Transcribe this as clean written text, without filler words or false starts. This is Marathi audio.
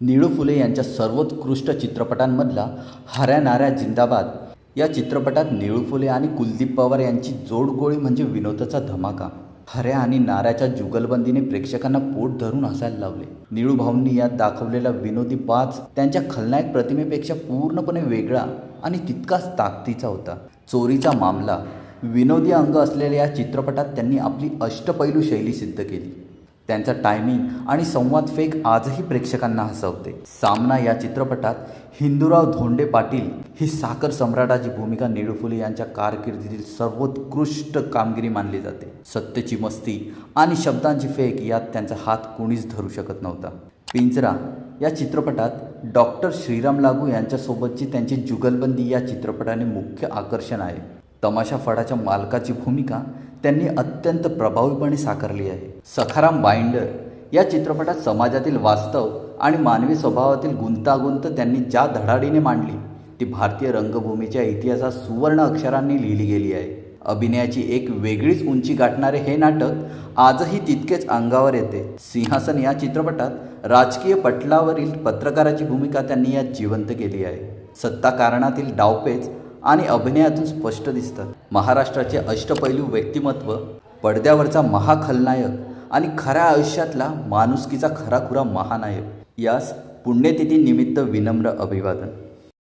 निळू फुले यांच्या सर्वोत्कृष्ट चित्रपटांमधला हऱ्या नाऱ्या जिंदाबाद या चित्रपटात निळू फुले आणि कुलदीप पवार यांची जोडगोळी म्हणजे विनोदाचा धमाका. हऱ्या आणि नाऱ्याच्या जुगलबंदीने प्रेक्षकांना पोट धरून हसायला लावले. निळू भाऊंनी यात दाखवलेला विनोदी बाज त्यांच्या खलनायक प्रतिमेपेक्षा पूर्णपणे वेगळा आणि तितकाच ताकदीचा होता. चोरीचा मामला विनोदी अंग असलेल्या या चित्रपटात त्यांनी आपली अष्टपैलू शैली सिद्ध केली. त्यांचा टायमिंग आणि संवाद फेक आजही प्रेक्षकांना हसवते. सामना या चित्रपटात हिंदूराव धोंडे पाटील ही साखर सम्राटाची भूमिका निळू फुले यांच्या कारकिर्दीतील सर्वोत्कृष्ट कामगिरी मानली जाते. सत्यची मस्ती आणि शब्दांची फेक यात त्यांचा हात कोणीच धरू शकत नव्हता. पिंजरा या चित्रपटात डॉक्टर श्रीराम लागू यांच्यासोबतची त्यांची जुगलबंदी या चित्रपटाने मुख्य आकर्षण आहे. तमाशा फडाच्या मालकाची भूमिका त्यांनी अत्यंत प्रभावीपणे साकारली आहे. सखाराम बाइंडर या चित्रपटात समाजातील वास्तव आणि मानवी स्वभावातील गुंतागुंत त्यांनी ज्या धडाडीने मांडली ती भारतीय रंगभूमीच्या इतिहासात सुवर्ण अक्षरांनी लिहिली गेली आहे. अभिनयाची एक वेगळीच उंची गाठणारे हे नाटक आजही तितकेच अंगावर येते. सिंहासन या चित्रपटात राजकीय पटलावरील पत्रकाराची भूमिका त्यांनी यात जिवंत केली आहे. सत्ताकारणातील डावपेच आणि अभिनयातून स्पष्ट दिसतात. महाराष्ट्राचे अष्टपैलू व्यक्तिमत्व, पडद्यावरचा महाखलनायक आणि खऱ्या आयुष्यातला माणुसकीचा खराखुरा महानायक, यास पुण्यतिथी निमित्त विनम्र अभिवादन.